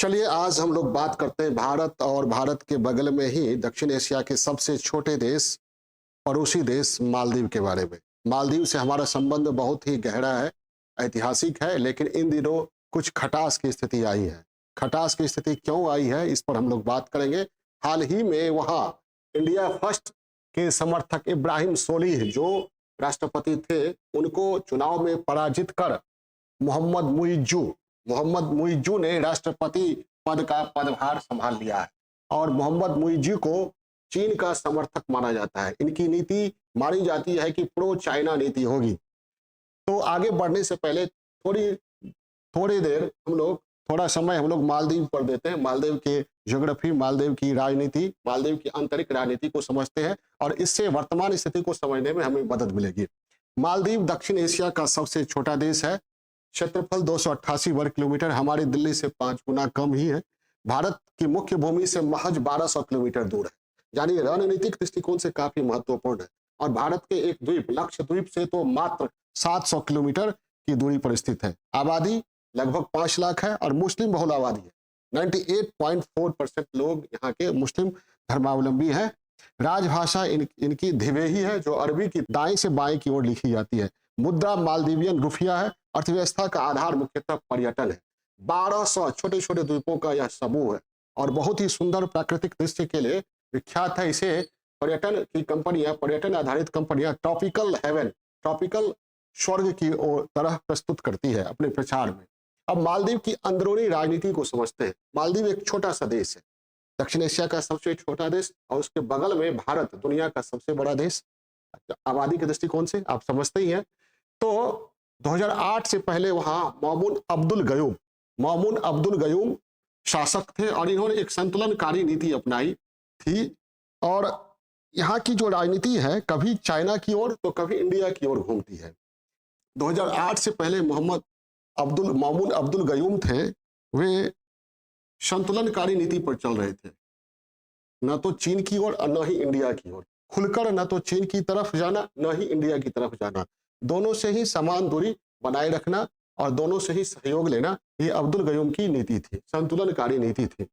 चलिए आज हम लोग बात करते हैं भारत और भारत के बगल में ही दक्षिण एशिया के सबसे छोटे देश, पड़ोसी देश मालदीव के बारे में। मालदीव से हमारा संबंध बहुत ही गहरा है, ऐतिहासिक है, लेकिन इन दिनों कुछ खटास की स्थिति आई है। खटास की स्थिति क्यों आई है, इस पर हम लोग बात करेंगे। हाल ही में वहाँ इंडिया फर्स्ट के समर्थक इब्राहिम सोलिह जो राष्ट्रपति थे, उनको चुनाव में पराजित कर मोहम्मद मुइज्जू ने राष्ट्रपति पद का पदभार संभाल लिया है। और मोहम्मद मुइज्जू को चीन का समर्थक माना जाता है। इनकी नीति मानी जाती है कि प्रो चाइना नीति होगी। तो आगे बढ़ने से पहले थोड़ा समय हम लोग मालदीव पर देते हैं। मालदीव के ज्योग्राफी, मालदीव की राजनीति, मालदीव की आंतरिक राजनीति को समझते हैं और इससे वर्तमान स्थिति को समझने में हमें मदद मिलेगी। मालदीव दक्षिण एशिया का सबसे छोटा देश है। क्षेत्रफल 288 वर्ग किलोमीटर, हमारी दिल्ली से 5 गुना कम ही है। भारत की मुख्य भूमि से महज 1200 किलोमीटर दूर है, यानी रणनीतिक दृष्टिकोण से काफी महत्वपूर्ण है। और भारत के एक द्वीप लक्षद्वीप से तो मात्र 700 किलोमीटर की दूरी पर स्थित है। आबादी लगभग 5 लाख है और मुस्लिम बहुल आबादी है। 98.4% लोग यहाँ के मुस्लिम धर्मावलंबी हैं। राजभाषा इनकी धिवेही है, जो अरबी की दाएं से बाएं की ओर लिखी जाती है। मुद्रा मालदीवियन रुपया है। अर्थव्यवस्था का आधार मुख्यतः पर्यटन है। 1200 छोटे छोटे द्वीपों का यह समूह है और बहुत ही सुंदर प्राकृतिक दृश्य के लिए विख्यात है। इसे पर्यटन की कंपनियां, पर्यटन आधारित कंपनियां ट्रॉपिकल हेवन, ट्रॉपिकल स्वर्ग की तरह प्रस्तुत करती है अपने प्रचार में। अब मालदीव की अंदरूनी राजनीति को समझते हैं। मालदीव एक छोटा सा देश है, दक्षिण एशिया का सबसे छोटा देश, और उसके बगल में भारत, दुनिया का सबसे बड़ा देश। आबादी के दृष्टिकोण से आप समझते ही हैं। तो 2008 से पहले वहां मामून अब्दुल गयूम शासक थे और इन्होंने एक संतुलनकारी नीति अपनाई थी। और यहाँ की जो राजनीति है, कभी चाइना की ओर तो कभी इंडिया की ओर घूमती है। 2008 से पहले मामून अब्दुल गयूम थे, वे संतुलनकारी नीति पर चल रहे थे, न तो चीन की ओर और न ही इंडिया की ओर। खुलकर न तो चीन की तरफ जाना, न ही इंडिया की तरफ जाना, दोनों से ही समान दूरी बनाए रखना और दोनों से ही सहयोग लेना, ये अब्दुल गयूम की नीति थी, संतुलनकारी नीति थी।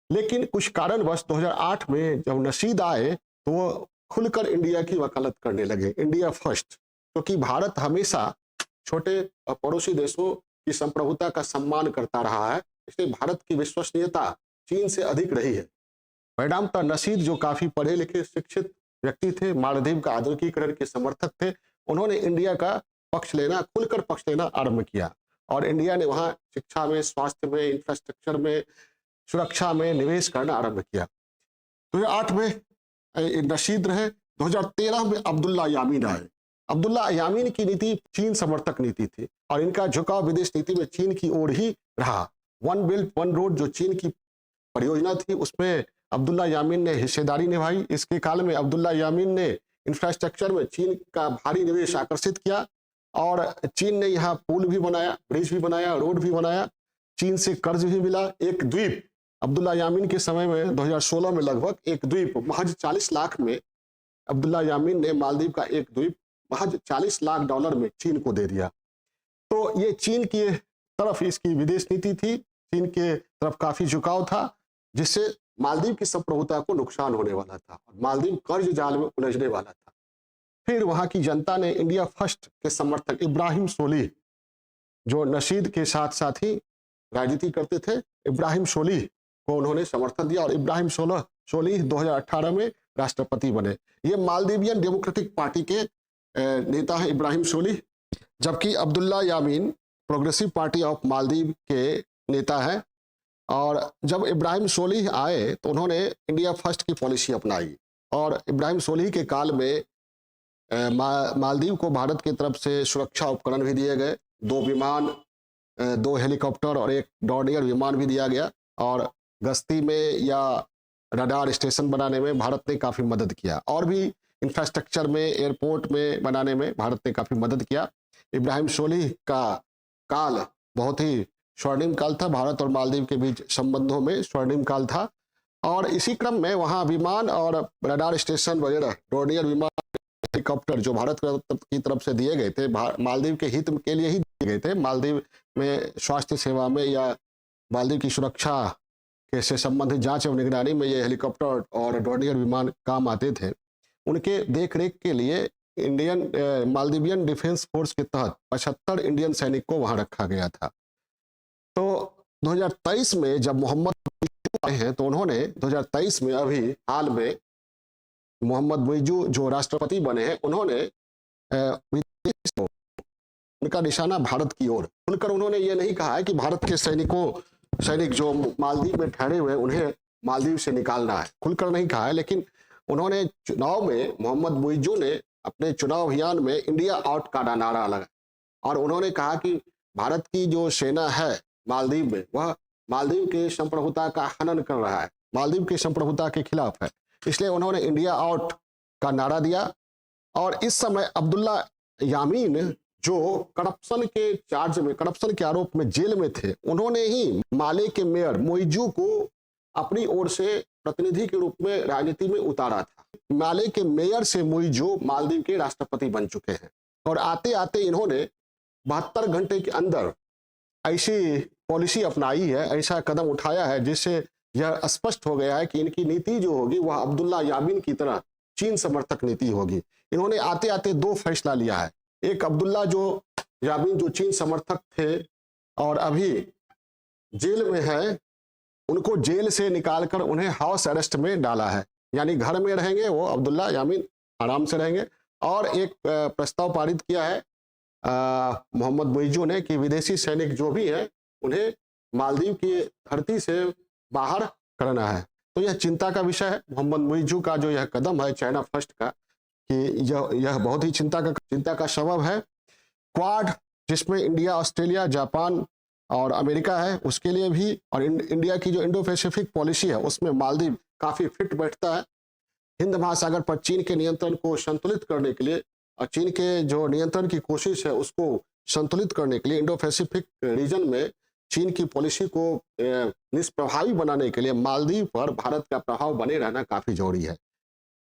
लेकिन कुछ कारणवश 2008 में जब नशीद आए तो वो खुलकर इंडिया की वकालत करने लगे, इंडिया फर्स्ट, क्योंकि भारत हमेशा छोटे पड़ोसी देशों की संप्रभुता का सम्मान करता रहा है, इसलिए भारत की विश्वसनीयता चीन से अधिक रही है। परिणामतः नशीद, जो काफी पढ़े लिखे शिक्षित व्यक्ति थे, मालदीव का आधुनिकीकरण के समर्थक थे, उन्होंने इंडिया का पक्ष लेना, खुलकर पक्ष लेना आरंभ किया। और इंडिया ने वहां शिक्षा में, स्वास्थ्य में, इंफ्रास्ट्रक्चर में, सुरक्षा में निवेश करना आरंभ किया। 2008 में नशीद रहे। 2013 में अब्दुल्ला यामीन आए। अब्दुल्ला यामीन की नीति चीन समर्थक नीति थी और इनका झुकाव विदेश नीति में चीन की ओर ही रहा। वन बेल्ट वन रोड जो चीन की परियोजना थी, उसमें अब्दुल्ला यामीन ने हिस्सेदारी निभाई। इसके काल में अब्दुल्ला यामीन ने इंफ्रास्ट्रक्चर में चीन का भारी निवेश आकर्षित किया और चीन ने यहाँ पुल भी बनाया, ब्रिज भी बनाया, रोड भी बनाया। चीन से कर्ज भी मिला। एक द्वीप अब्दुल्ला यामीन के समय में 2016 में लगभग एक द्वीप महज 40 लाख में अब्दुल्ला यामीन ने मालदीव का एक द्वीप महज 40 लाख डॉलर में चीन को दे दिया। तो ये चीन की तरफ इसकी विदेश नीति थी, चीन के तरफ काफी झुकाव था, जिससे मालदीव की संप्रभुता को नुकसान होने वाला था और मालदीव कर्ज जाल में उलझने वाला था। फिर वहां की जनता ने इंडिया फर्स्ट के समर्थक इब्राहिम सोलिह, जो नशीद के साथ साथ ही राजनीति करते थे, इब्राहिम सोलिह को उन्होंने समर्थन दिया और इब्राहिम सोलिह 2018 में राष्ट्रपति बने। ये मालदीवियन डेमोक्रेटिक पार्टी के नेता हैं इब्राहिम सोलिह, जबकि अब्दुल्ला यामीन प्रोग्रेसिव पार्टी ऑफ मालदीव के नेता हैं। और जब इब्राहिम सोलिह आए तो उन्होंने इंडिया फर्स्ट की पॉलिसी अपनाई और इब्राहिम सोलिह के काल में मालदीव को भारत की तरफ से सुरक्षा उपकरण भी दिए गए। 2 विमान, 2 हेलीकॉप्टर और 1 डॉर्नियर विमान भी दिया गया। और गश्ती में या रडार स्टेशन बनाने में भारत ने काफ़ी मदद किया और भी इंफ्रास्ट्रक्चर में, एयरपोर्ट में बनाने में भारत ने काफ़ी मदद किया। इब्राहिम सोलिह का काल बहुत ही स्वर्णिम काल था, भारत और मालदीव के बीच संबंधों में स्वर्णिम काल था। और इसी क्रम में वहाँ विमान और रडार स्टेशन वगैरह, डॉर्नियर विमान, हेलीकॉप्टर जो भारत की तरफ से दिए गए थे, मालदीव के हित के लिए ही दिए गए थे। मालदीव में स्वास्थ्य सेवा में या मालदीव की सुरक्षा के से संबंधित जांच एवं निगरानी में ये हेलीकॉप्टर और डोर्नियर विमान काम आते थे। उनके देखरेख के लिए मालदीवियन डिफेंस फोर्स के तहत 75 इंडियन सैनिक को वहां रखा गया था। तो 2023 में जब मोहम्मद आए हैं तो उन्होंने 2023 में अभी हाल में मोहम्मद मुइजू जो राष्ट्रपति बने हैं, उन्होंने उनका निशाना भारत की ओर खुलकर उन्होंने ये नहीं कहा है कि भारत के सैनिक जो मालदीव में ठहरे हुए उन्हें मालदीव से निकालना है, खुलकर नहीं कहा है। लेकिन उन्होंने चुनाव में मोहम्मद मुइजू ने अपने चुनाव अभियान में इंडिया आउट का नारा लगाया और उन्होंने कहा कि भारत की जो सेना है मालदीव में, वह मालदीव के संप्रभुता का हनन कर रहा है, मालदीव की संप्रभुता के खिलाफ है, इसलिए उन्होंने इंडिया आउट का नारा दिया। और इस समय अब्दुल्ला यामीन जो करप्शन के आरोप में जेल में थे, उन्होंने ही माले के मेयर मुइजू को अपनी ओर से प्रतिनिधि के रूप में राजनीति में उतारा था। माले के मेयर से मुइजू मालदीव के राष्ट्रपति बन चुके हैं और आते आते इन्होंने 72 घंटे के अंदर ऐसी पॉलिसी अपनाई है, ऐसा कदम उठाया है जिससे यह स्पष्ट हो गया है कि इनकी नीति जो होगी वह अब्दुल्ला यामीन की तरह चीन समर्थक नीति होगी। इन्होंने आते आते 2 फैसला लिया है। एक, अब्दुल्ला यामीन जो चीन समर्थक थे और अभी जेल में है, उनको जेल से निकालकर उन्हें हाउस अरेस्ट में डाला है, यानी घर में रहेंगे वो अब्दुल्ला यामीन, आराम से रहेंगे। और एक प्रस्ताव पारित किया है मोहम्मद मुइजू ने कि विदेशी सैनिक जो भी है उन्हें मालदीव की धरती से बाहर करना है। तो यह चिंता का विषय है। मोहम्मद मुइजू का जो यह कदम है चाइना फर्स्ट का, कि यह बहुत ही चिंता का सबब है। क्वाड, जिसमें इंडिया, ऑस्ट्रेलिया, जापान और अमेरिका है, उसके लिए भी, और इंडिया की जो इंडो पैसिफिक पॉलिसी है उसमें मालदीव काफी फिट बैठता है। हिंद महासागर पर चीन के नियंत्रण को संतुलित करने के लिए और चीन के जो नियंत्रण की कोशिश है उसको संतुलित करने के लिए इंडो पैसिफिक रीजन में चीन की पॉलिसी को निष्प्रभावी बनाने के लिए मालदीव पर भारत का प्रभाव बने रहना काफी जरूरी है।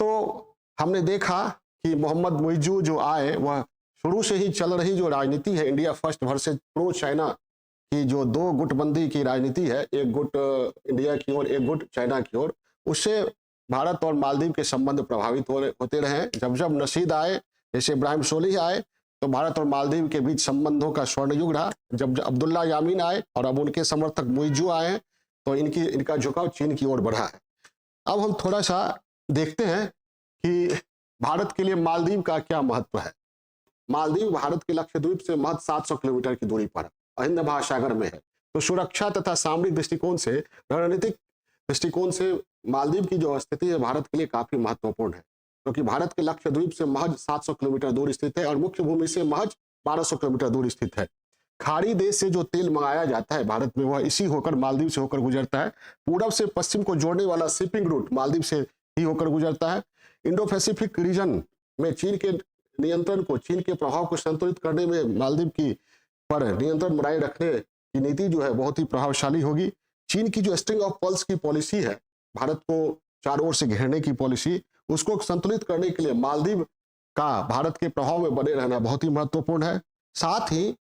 तो हमने देखा कि मोहम्मद मुइजू जो आए, वह शुरू से ही चल रही जो राजनीति है India first versus pro China की, जो 2 गुटबंदी की राजनीति है, एक गुट इंडिया की ओर, एक गुट चाइना की ओर, उससे भारत और मालदीव के संबंध प्रभावित होते रहे। जब नशीद आए, जैसे इब्राहिम सोलिह आए, तो भारत और मालदीव के बीच संबंधों का स्वर्ण युग रहा। जब अब्दुल्ला यामीन आए और अब उनके समर्थक मुइजू आए हैं, तो इनका झुकाव चीन की ओर बढ़ा है। अब हम थोड़ा सा देखते हैं कि भारत के लिए मालदीव का क्या महत्व है। मालदीव भारत के लक्षद्वीप से महज 700 किलोमीटर की दूरी पर हिंद महासागर में है। तो सुरक्षा तथा सामरिक दृष्टिकोण से, रणनीतिक दृष्टिकोण से मालदीव की जो स्थिति है भारत के लिए काफी महत्वपूर्ण है, क्योंकि भारत के लक्षद्वीप से महज 700 किलोमीटर दूर स्थित है और मुख्य भूमि से महज 1200 किलोमीटर दूर स्थित है। खाड़ी देश से जो तेल मंगाया जाता है भारत में, वह इसी होकर मालदीव से होकर गुजरता है। पूरब से पश्चिम को जोड़ने वाला शिपिंग रूट मालदीव से ही होकर गुजरता है। इंडो पैसिफिक रीजन में चीन के नियंत्रण को, चीन के प्रभाव को संतुलित करने में मालदीव की पर नियंत्रण बनाए रखने की नीति जो है बहुत ही प्रभावशाली होगी। चीन की जो स्ट्रिंग ऑफ पर्ल्स की पॉलिसी है, भारत को चारों ओर से घेरने की पॉलिसी, उसको संतुलित करने के लिए मालदीव का भारत के प्रभाव में बने रहना बहुत ही महत्वपूर्ण है। साथ ही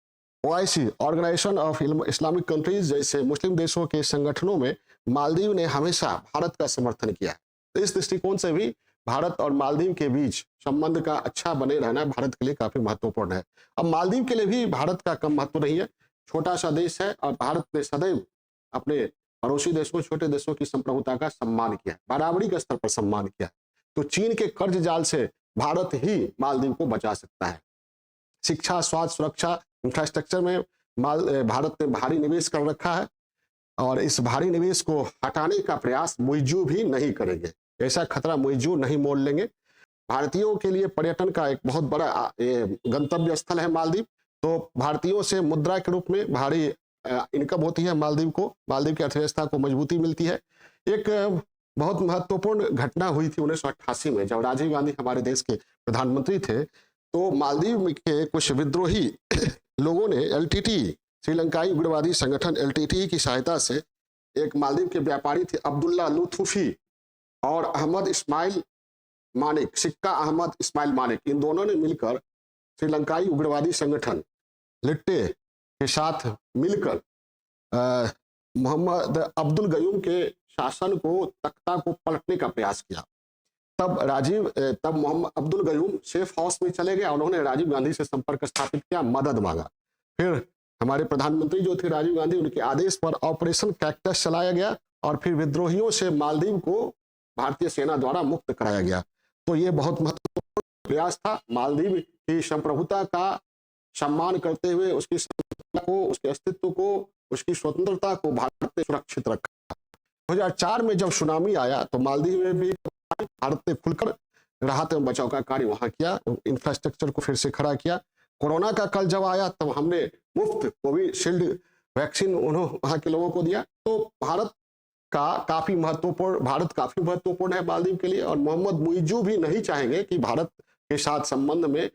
OIC, organisation of Islamic countries जैसे मुस्लिम देशों के संगठनों में मालदीव ने हमेशा भारत का समर्थन किया है। तो इस दृष्टिकोण से भी भारत और मालदीव के बीच संबंध का अच्छा बने रहना भारत के लिए काफी महत्वपूर्ण है। अब मालदीव के लिए भी भारत का कम महत्व नहीं है, छोटा सा देश है और भारत ने सदैव अपने पड़ोसी देशों, छोटे देशों की संप्रभुता का सम्मान किया है, बराबरी के स्तर पर सम्मान किया है। तो चीन के कर्ज जाल से भारत ही मालदीव को बचा सकता है। शिक्षा, स्वास्थ्य, सुरक्षा, इंफ्रास्ट्रक्चर में भारत ने भारी निवेश कर रखा है और इस भारी निवेश को हटाने का प्रयास मुइजू भी नहीं करेंगे। ऐसा खतरा मुइजू नहीं मोल लेंगे। भारतीयों के लिए पर्यटन का एक बहुत बड़ा गंतव्य स्थल है मालदीव। तो भारतीयों से मुद्रा के रूप में भारी इनकम होती है मालदीव को, मालदीव की अर्थव्यवस्था को मजबूती मिलती है। एक बहुत महत्वपूर्ण घटना हुई थी 1988 में, जब राजीव गांधी हमारे देश के प्रधानमंत्री थे। तो मालदीव के कुछ विद्रोही लोगों ने एलटीटी, श्रीलंकाई उग्रवादी संगठन एलटीटी की सहायता से, एक मालदीव के व्यापारी थे अब्दुल्ला लुथुफी और अहमद इस्माइल मानिक, सिक्का अहमद इस्माइल मानिक, इन दोनों ने मिलकर श्रीलंकाई उग्रवादी संगठन लिट्टे के साथ मिलकर मोहम्मद अब्दुल गयूम के शासन को तख्ता को पलटने का प्रयास किया। तब मोहम्मद अब्दुल गयूम सेफ हाउस में चले गए, उन्होंने राजीव गांधी से संपर्क स्थापित किया, मदद मांगा। फिर हमारे प्रधानमंत्री जो थे राजीव गांधी, उनके आदेश पर ऑपरेशन कैक्टस चलाया गया और फिर विद्रोहियों से मालदीव को भारतीय सेना द्वारा मुक्त कराया गया। तो ये बहुत महत्वपूर्ण प्रयास था। मालदीव की संप्रभुता का सम्मान करते हुए उसकी को, उसके अस्तित्व को, उसकी स्वतंत्रता को भारत ने सुरक्षित रखा। 2004 में जब सुनामी आया तो मालदीव में भी भारत ने खुलकर राहत एवं बचाव का कार्य वहां किया, इंफ्रास्ट्रक्चर को फिर से खड़ा किया। कोरोना का कल जब आया तब हमने मुफ्त कोविशील्ड वैक्सीन वहां के लोगों को दिया। तो भारत काफी महत्वपूर्ण है मालदीव के लिए, और मोहम्मद मुइजू भी नहीं चाहेंगे कि भारत के साथ संबंध में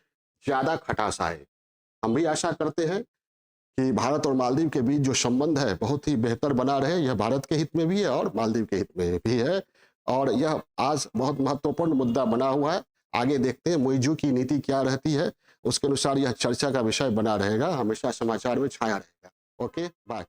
ज्यादा खटास आए। हम भी आशा करते हैं कि भारत और मालदीव के बीच जो संबंध है बहुत ही बेहतर बना रहे। यह भारत के हित में भी है और मालदीव के हित में भी है, और यह आज बहुत महत्वपूर्ण मुद्दा बना हुआ है। आगे देखते हैं मुइजू की नीति क्या रहती है, उसके अनुसार यह चर्चा का विषय बना रहेगा, हमेशा समाचार में छाया रहेगा। Okay, bye.